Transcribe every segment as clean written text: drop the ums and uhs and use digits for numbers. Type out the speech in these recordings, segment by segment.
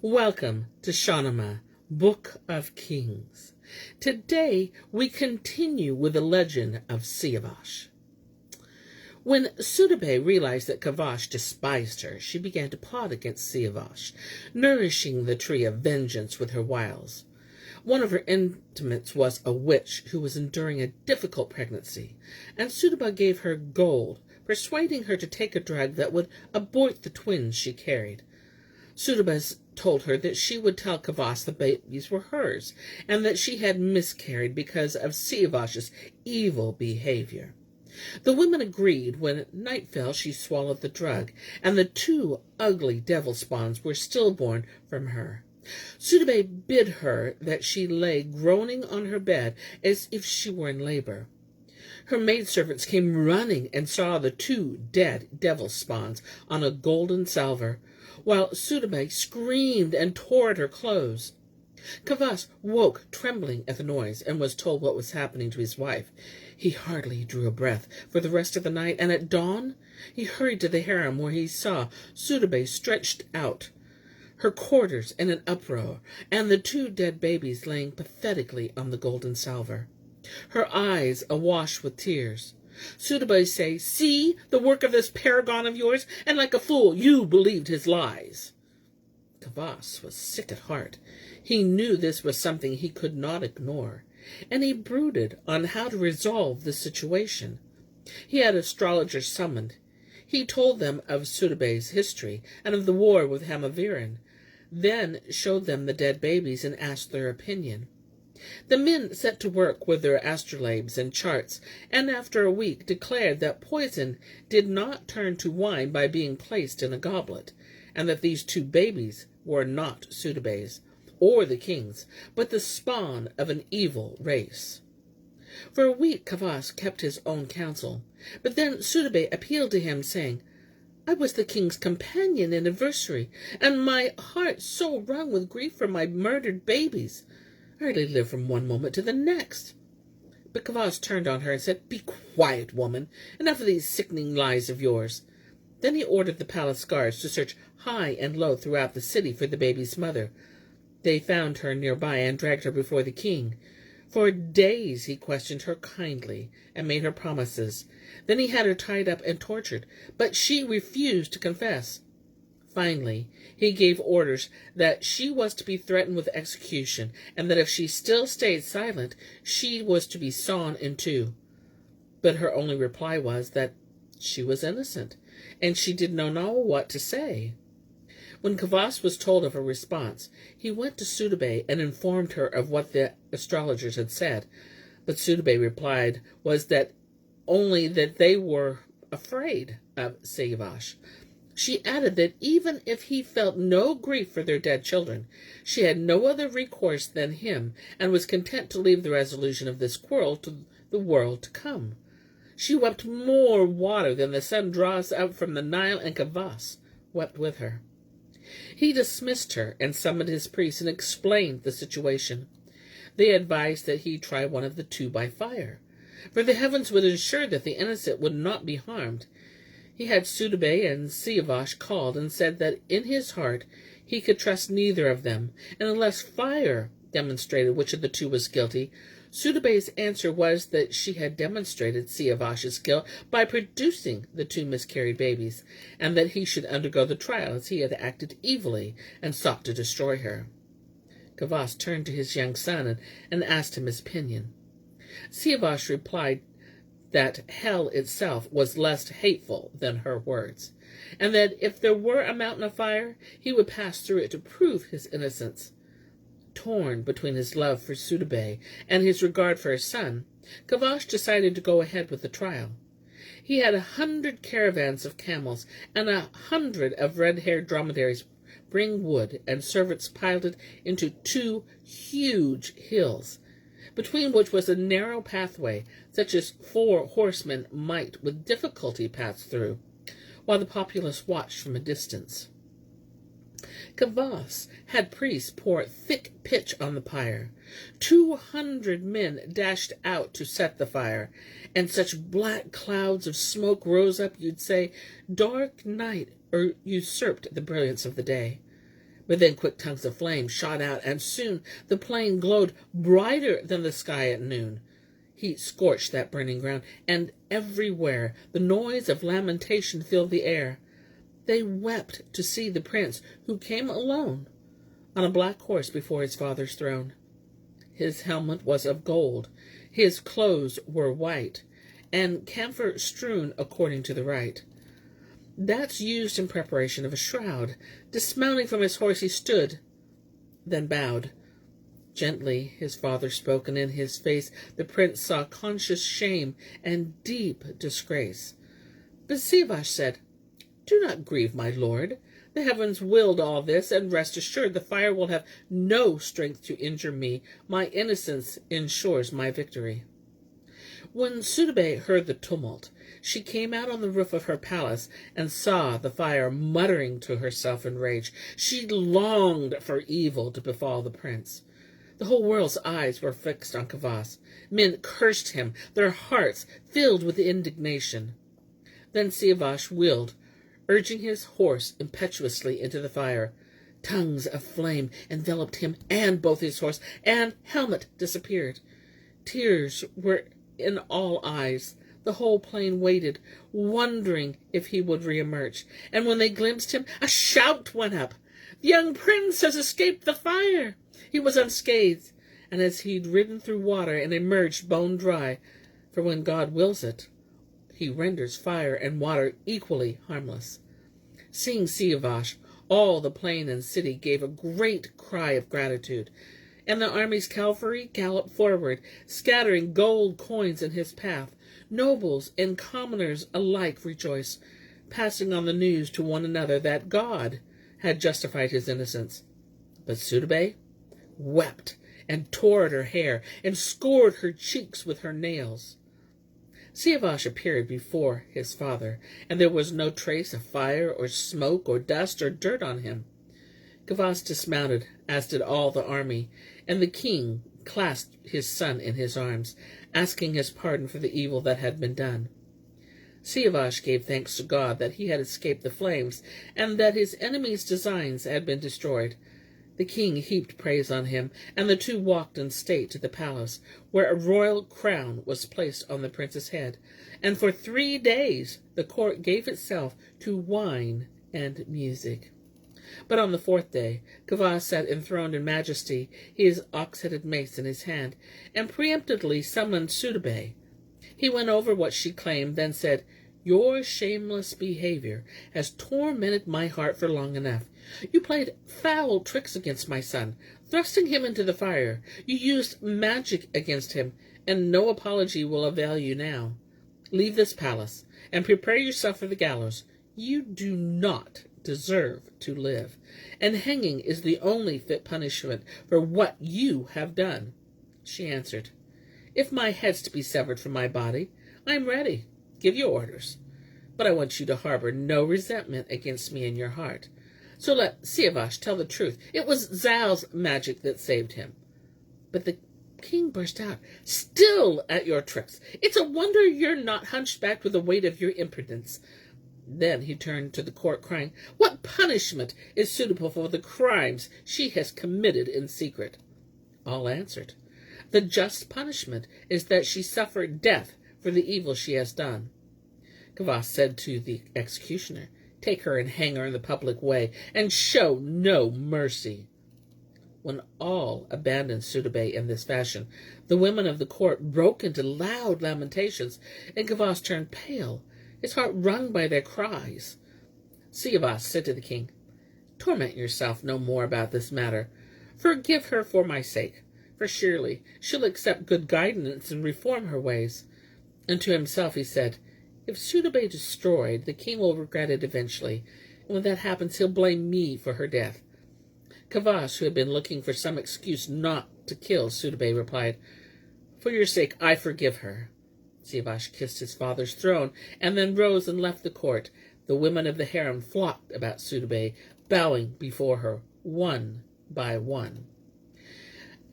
Welcome to Shahnameh, Book of Kings. Today we continue with the Legend of Seyavash. When Sudabeh realized that Kavash despised her, she began to plot against Seyavash, nourishing the tree of vengeance with her wiles. One of her intimates was a witch who was enduring a difficult pregnancy, and Sudabeh gave her gold, persuading her to take a drug that would abort the twins she carried. Sudabeh told her that she would tell Kavash the babies were hers, and that she had miscarried because of Seyavash's evil behavior. The women agreed. When night fell, she swallowed the drug, and the two ugly devil spawns were stillborn from her. Sudabeh bid her that she lay groaning on her bed as if she were in labor. Her maidservants came running and saw the two dead devil spawns on a golden salver, while Sudabeh screamed and tore at her clothes. Kavash woke trembling at the noise and was told what was happening to his wife. He hardly drew a breath for the rest of the night, and at dawn he hurried to the harem, where he saw Sudabeh stretched out, her quarters in an uproar, and the two dead babies laying pathetically on the golden salver, her eyes awash with tears. Sudabeh said, "See the work of this paragon of yours, and like a fool you believed his lies." Kavash was sick at heart. He knew this was something he could not ignore, and he brooded on how to resolve the situation. He had astrologers summoned. He told them of Sudabeh's history and of the war with Hamaviran, then showed them the dead babies and asked their opinion. The men set to work with their astrolabes and charts, and after a week declared that poison did not turn to wine by being placed in a goblet, and that these two babies were not Sudabeh's or the king's, but the spawn of an evil race. For a week Kavash kept his own counsel, but then Sudabeh appealed to him, saying, "I was the king's companion and adversary, and my heart so wrung with grief for my murdered babies. I hardly lived from one moment to the next." But Kavash turned on her and said, "Be quiet, woman. Enough of these sickening lies of yours." Then he ordered the palace guards to search high and low throughout the city for the baby's mother. They found her nearby and dragged her before the king. For days he questioned her kindly and made her promises. Then he had her tied up and tortured, but she refused to confess. Finally, he gave orders that she was to be threatened with execution, and that if she still stayed silent, she was to be sawn in two. But her only reply was that she was innocent, and she did not know what to say. When Kavash was told of her response, he went to Sudabeh and informed her of what the astrologers had said. But Sudabeh replied was that only that they were afraid of Seyavash. She added that even if he felt no grief for their dead children, she had no other recourse than him, and was content to leave the resolution of this quarrel to the world to come. She wept more water than the sun draws out from the Nile, and Kavash wept with her. He dismissed her and summoned his priests and explained the situation. They advised that he try one of the two by fire, for the heavens would ensure that the innocent would not be harmed. He had Sudabeh and Seyavash called and said that in his heart he could trust neither of them, and unless fire demonstrated which of the two was guilty. Sudabeh's answer was that she had demonstrated Seyavash's guilt by producing the two miscarried babies, and that he should undergo the trial as he had acted evilly and sought to destroy her. Kavash turned to his young son and asked him his opinion. Seyavash replied that hell itself was less hateful than her words, and that if there were a mountain of fire, he would pass through it to prove his innocence. Torn between his love for Sudabeh and his regard for his son, Kavash decided to go ahead with the trial. He had 100 caravans of camels and 100 of red-haired dromedaries bring wood, and servants piled it into two huge hills, between which was a narrow pathway, such as 4 horsemen might with difficulty pass through, while the populace watched from a distance. Kavash had priests pour thick pitch on the pyre. 200 men dashed out to set the fire, and such black clouds of smoke rose up, you'd say dark night usurped the brilliance of the day. But then quick tongues of flame shot out, and soon the plain glowed brighter than the sky at noon. Heat scorched that burning ground, and everywhere the noise of lamentation filled the air. They wept to see the prince, who came alone, on a black horse before his father's throne. His helmet was of gold, his clothes were white, and camphor strewn according to the rite. That's used in preparation of a shroud. Dismounting from his horse he stood, then bowed. Gently his father spoke, and in his face the prince saw conscious shame and deep disgrace. But Seyavash said, "Do not grieve, my lord. The heavens willed all this, and rest assured the fire will have no strength to injure me. My innocence ensures my victory." When Sudabeh heard the tumult, she came out on the roof of her palace and saw the fire, muttering to herself in rage. She longed for evil to befall the prince. The whole world's eyes were fixed on Kavas. Men cursed him, their hearts filled with indignation. Then Seyavash willed, urging his horse impetuously into the fire. Tongues of flame enveloped him and both his horse, and helmet disappeared. Tears were in all eyes. The whole plain waited, wondering if he would reemerge. And when they glimpsed him, a shout went up. "The young prince has escaped the fire!" He was unscathed, and as he'd ridden through water and emerged bone dry, for when God wills it, he renders fire and water equally harmless. Seeing Seyavash, all the plain and city gave a great cry of gratitude, and the army's cavalry galloped forward, scattering gold coins in his path. Nobles and commoners alike rejoiced, passing on the news to one another that God had justified his innocence. But Sudabeh wept and tore at her hair and scored her cheeks with her nails. Seyavash appeared before his father, and there was no trace of fire or smoke or dust or dirt on him. Kavas dismounted, as did all the army, and the king clasped his son in his arms, asking his pardon for the evil that had been done. Seyavash gave thanks to God that he had escaped the flames, and that his enemies' designs had been destroyed. The king heaped praise on him, and the two walked in state to the palace, where a royal crown was placed on the prince's head, and for 3 days the court gave itself to wine and music. But on the 4th day, Kavas sat enthroned in majesty, his ox-headed mace in his hand, and preemptively summoned Sudabeh. He went over what she claimed, then said, "Your shameless behavior has tormented my heart for long enough. You played foul tricks against my son, thrusting him into the fire. You used magic against him, and no apology will avail you now. Leave this palace, and prepare yourself for the gallows. You do not deserve to live, and hanging is the only fit punishment for what you have done." She answered, "If my head's to be severed from my body, I am ready. Give your orders. But I want you to harbor no resentment against me in your heart. So let Seyavash tell the truth. It was Zal's magic that saved him." But the king burst out, "Still at your tricks. It's a wonder you're not hunchbacked with the weight of your impudence." Then he turned to the court, crying, "What punishment is suitable for the crimes she has committed in secret?" All answered, "The just punishment is that she suffer death for the evil she has done." Kavas said to the executioner, "Take her and hang her in the public way, and show no mercy." When all abandoned Sudabeh in this fashion, the women of the court broke into loud lamentations, and Kavas turned pale, his heart wrung by their cries. Seyavash said to the king, "Torment yourself no more about this matter. Forgive her for my sake, for surely she'll accept good guidance and reform her ways." And to himself he said, "If Sudabeh destroyed, the king will regret it eventually, and when that happens he'll blame me for her death." Kavas, who had been looking for some excuse not to kill Sudabeh, replied, "For your sake I forgive her." Seyavash kissed his father's throne, and then rose and left the court. The women of the harem flocked about Sudabeh, bowing before her, one by one.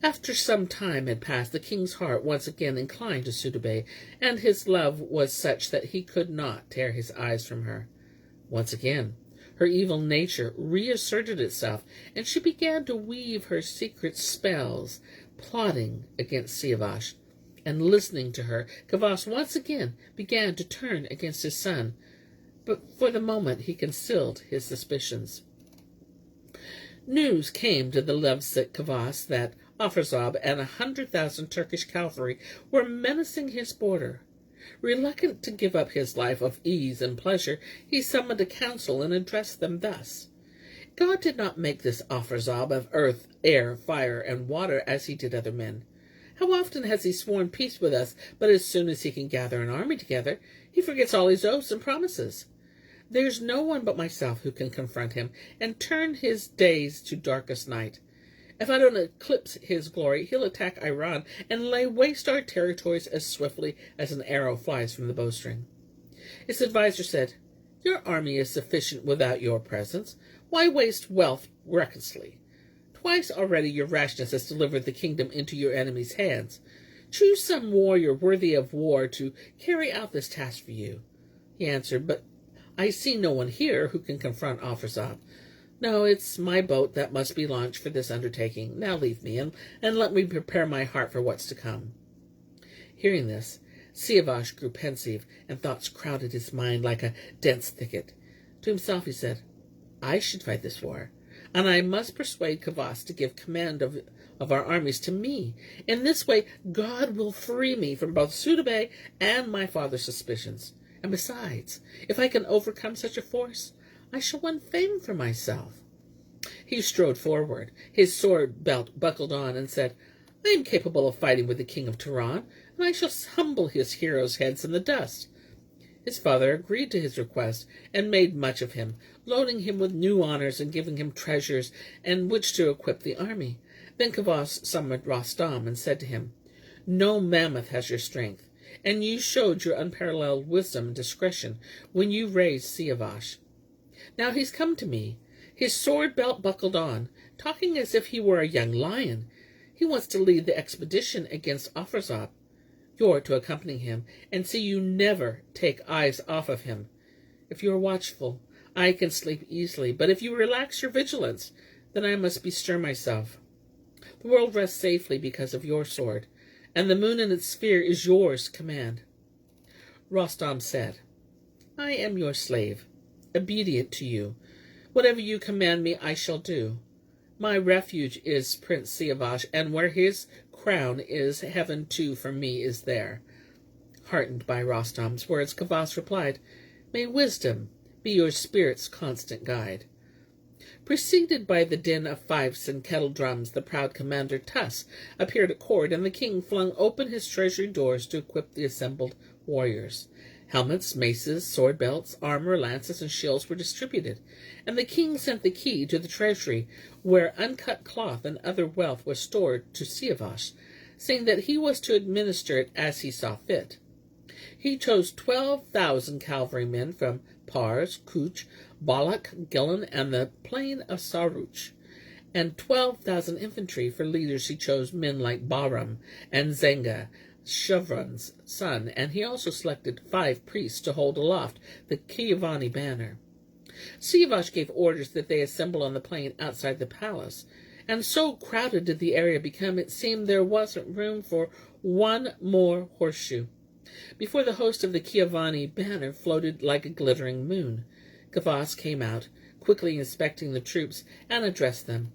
After some time had passed, the king's heart once again inclined to Sudabeh, and his love was such that he could not tear his eyes from her. Once again, Her evil nature reasserted itself, and she began to weave her secret spells, plotting against Seyavash. And listening to her, Kavas once again began to turn against his son, but for the moment he concealed his suspicions. News came to the lovesick Kavas that Afrazab and 100,000 Turkish cavalry were menacing his border. Reluctant to give up his life of ease and pleasure, he summoned a council and addressed them thus: God did not make this Afrazab of earth, air, fire, and water as he did other men. How often has he sworn peace with us, but as soon as he can gather an army together, he forgets all his oaths and promises. There's no one but myself who can confront him and turn his days to darkest night. If I don't eclipse his glory, he'll attack Iran and lay waste our territories as swiftly as an arrow flies from the bowstring. His adviser said, Your army is sufficient without your presence. Why waste wealth recklessly? Twice already your rashness has delivered the kingdom into your enemy's hands. Choose some warrior worthy of war to carry out this task for you. He answered, But I see no one here who can confront Afrazab. No, it's my boat that must be launched for this undertaking. Now leave me, and let me prepare my heart for what's to come. Hearing this, Seyavash grew pensive, and thoughts crowded his mind like a dense thicket. To himself he said, I should fight this war, and I must persuade Kavas to give command of our armies to me. In this way, God will free me from both Sudabeh and my father's suspicions. And besides, if I can overcome such a force, I shall win fame for myself. He strode forward, his sword belt buckled on, and said, I am capable of fighting with the king of Turan, and I shall humble his heroes' heads in the dust. His father agreed to his request, and made much of him, loading him with new honors and giving him treasures and which to equip the army. Then Kavas summoned Rostam and said to him, No mammoth has your strength, and you showed your unparalleled wisdom and discretion when you raised Seyavash. Now he's come to me, his sword belt buckled on, talking as if he were a young lion. He wants to lead the expedition against Afrazab. You're to accompany him, and see you never take eyes off of him. If you are watchful, I can sleep easily, but if you relax your vigilance, then I must bestir myself. The world rests safely because of your sword, and the moon in its sphere is yours to command. Rostam said, I am your slave, obedient to you. Whatever you command me, I shall do. My refuge is Prince Seyavash, and where his crown is, heaven too for me is there. Heartened by Rostam's words, Kavas replied, May wisdom be your spirit's constant guide. Preceded by the din of fifes and kettle drums, the proud commander Tuss appeared at court, and the king flung open his treasury doors to equip the assembled warriors. Helmets, maces, sword belts, armor, lances, and shields were distributed, and the king sent the key to the treasury, where uncut cloth and other wealth was stored, to Seyavash, saying that he was to administer it as he saw fit. He chose 12,000 cavalrymen from Pars, Kuch, Balak, Gillan, and the plain of Saruch, and 12,000 infantry. For leaders he chose men like Bahram and Zenga, Shevron's son, and he also selected 5 priests to hold aloft the Kiyavani banner. Seyavash gave orders that they assemble on the plain outside the palace, and so crowded did the area become, it seemed there wasn't room for one more horseshoe. Before the host of the Kiyavani banner floated like a glittering moon. Kavas came out, quickly inspecting the troops, and addressed them.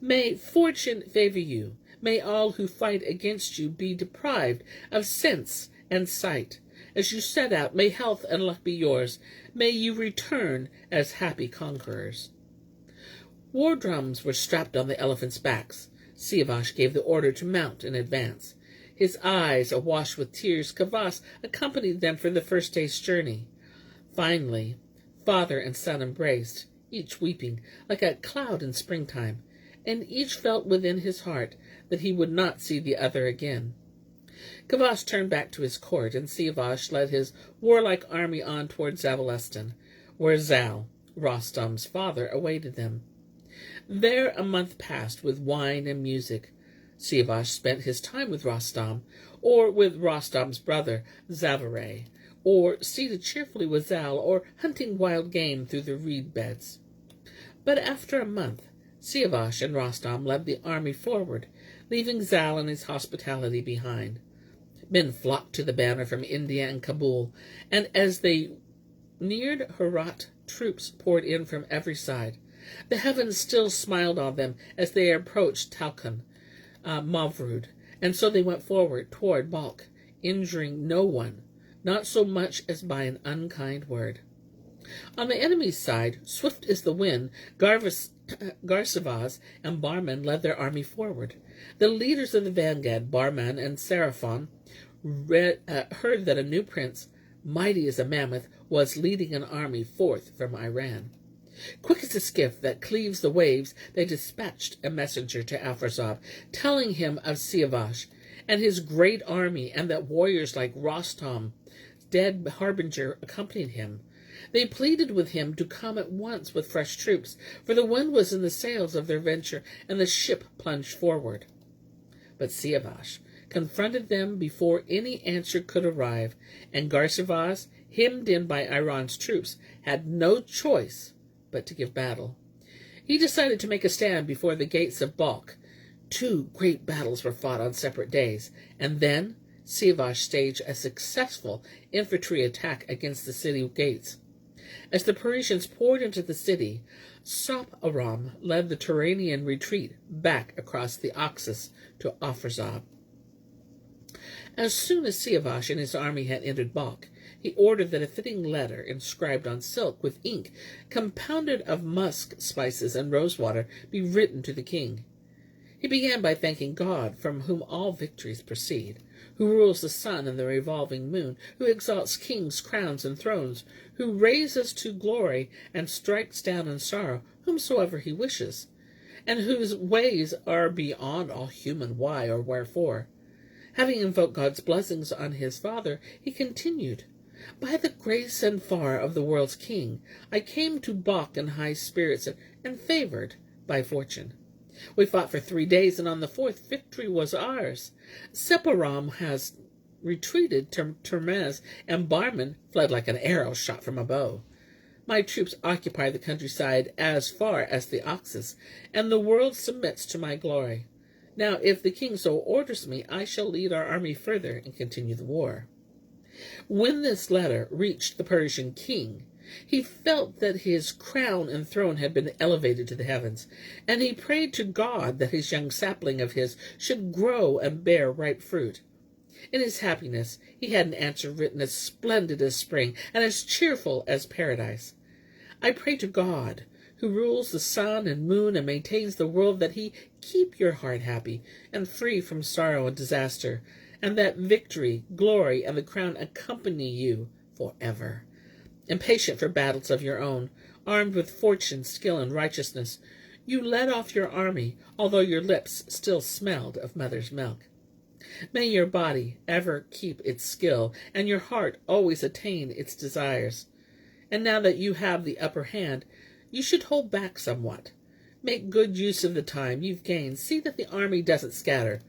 May fortune favor you. May all who fight against you be deprived of sense and sight. As you set out, may health and luck be yours. May you return as happy conquerors. War drums were strapped on the elephants' backs. Seyavash gave the order to mount and advance. His eyes awash with tears, Kavas accompanied them for the first day's journey. Finally, father and son embraced, each weeping like a cloud in springtime, and each felt within his heart that he would not see the other again. Kavas turned back to his court, and Seyavash led his warlike army on toward Zavalestan, where Zal, Rostam's father, awaited them. There a month passed with wine and music. Seyavash spent his time with Rostam, or with Rostam's brother, Zavareh, or seated cheerfully with Zal, or hunting wild game through the reed beds. But after a month, Seyavash and Rostam led the army forward, leaving Zal and his hospitality behind. Men flocked to the banner from India and Kabul, and as they neared Herat, troops poured in from every side. The heavens still smiled on them as they approached Talcon, Mavrud, and so they went forward toward Balkh, injuring no one, not so much as by an unkind word. On the enemy's side, swift as the wind, Garsavaz and Barman led their army forward. The leaders of the vanguard, Barman and Seraphon, heard that a new prince, mighty as a mammoth, was leading an army forth from Iran. Quick as a skiff that cleaves the waves, they dispatched a messenger to Afrazab, telling him of Seyavash and his great army, and that warriors like Rostam, dead harbinger, accompanied him. They pleaded with him to come at once with fresh troops, for the wind was in the sails of their venture, and the ship plunged forward. But Seyavash confronted them before any answer could arrive, and Garsavaz, hemmed in by Iran's troops, had no choice but to give battle. He decided to make a stand before the gates of Balkh. 2 great battles were fought on separate days, and then Seyavash staged a successful infantry attack against the city gates. As the Persians poured into the city, Sop-Aram led the Turanian retreat back across the Oxus to Afrazab. As soon as Seyavash and his army had entered Balkh, he ordered that a fitting letter inscribed on silk with ink compounded of musk spices and rosewater be written to the king. He began by thanking God, from whom all victories proceed, who rules the sun and the revolving moon, who exalts kings, crowns, and thrones, who raises to glory and strikes down in sorrow whomsoever he wishes, and whose ways are beyond all human why or wherefore. Having invoked God's blessings on his father, he continued, "By the grace and far of the world's king, I came to Balkh in high spirits and favored by fortune. We fought for 3 days, and on the 4th victory was ours. Separam has retreated to Termez, and Barman fled like an arrow shot from a bow. My troops occupy the countryside as far as the Oxus, and the world submits to my glory. Now, if the king so orders me, I shall lead our army further and continue the war." When this letter reached the Persian king, he felt that his crown and throne had been elevated to the heavens, and he prayed to God that his young sapling of his should grow and bear ripe fruit. In his happiness, he had an answer written as splendid as spring and as cheerful as paradise. "I pray to God, who rules the sun and moon and maintains the world, that he keep your heart happy and free from sorrow and disaster, and that victory, glory, and the crown accompany you forever. Impatient for battles of your own, armed with fortune, skill, and righteousness, you led off your army, although your lips still smelled of mother's milk. May your body ever keep its skill, and your heart always attain its desires. And now that you have the upper hand, you should hold back somewhat. Make good use of the time you've gained. See that the army doesn't scatter.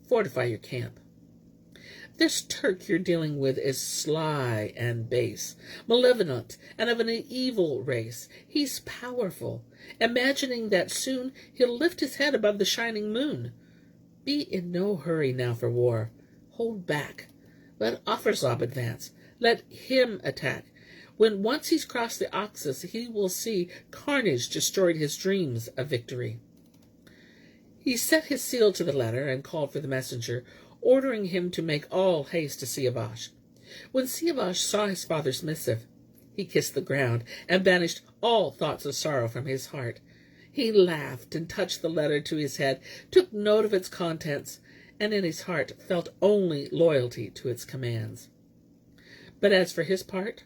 Fortify your camp. This Turk you're dealing with is sly and base, malevolent, and of an evil race. He's powerful, imagining that soon he'll lift his head above the shining moon. Be in no hurry now for war. Hold back. Let Afrazab advance. Let him attack. When once he's crossed the Oxus, he will see carnage destroyed his dreams of victory." He set his seal to the letter and called for the messenger, ordering him to make all haste to Seyavash. When Seyavash saw his father's missive, he kissed the ground and banished all thoughts of sorrow from his heart. He laughed and touched the letter to his head, took note of its contents, and in his heart felt only loyalty to its commands. But as for his part,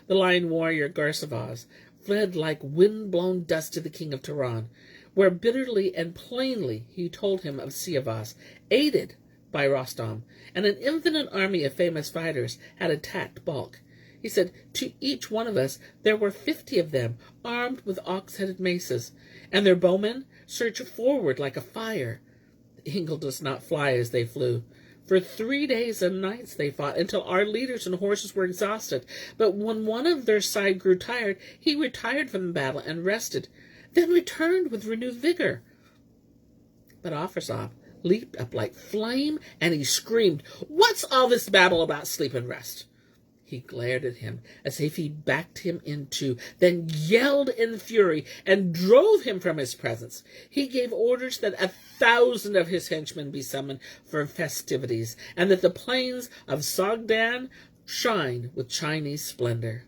the lion warrior Garsavaz fled like wind-blown dust to the king of Tehran, where bitterly and plainly he told him of Seyavash, aided by Rostam, and an infinite army of famous fighters had attacked Balkh. He said, "To each one of us there were 50 of them, armed with ox-headed maces, and their bowmen surged forward like a fire. The eagle does not fly as they flew, For 3 days and nights they fought, until our leaders and horses were exhausted. But when one of their side grew tired, he retired from the battle and rested, then returned with renewed vigor. But Offirsab leaped up like flame, and he screamed, "What's all this babble about sleep and rest?" He glared at him as if he backed him in two, then yelled in fury and drove him from his presence. He gave orders that 1,000 of his henchmen be summoned for festivities, and that the plains of Sogdan shine with Chinese splendor.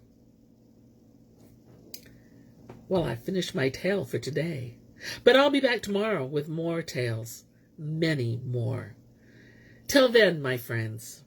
Well, I finished my tale for today, but I'll be back tomorrow with more tales, many more. Till then, my friends.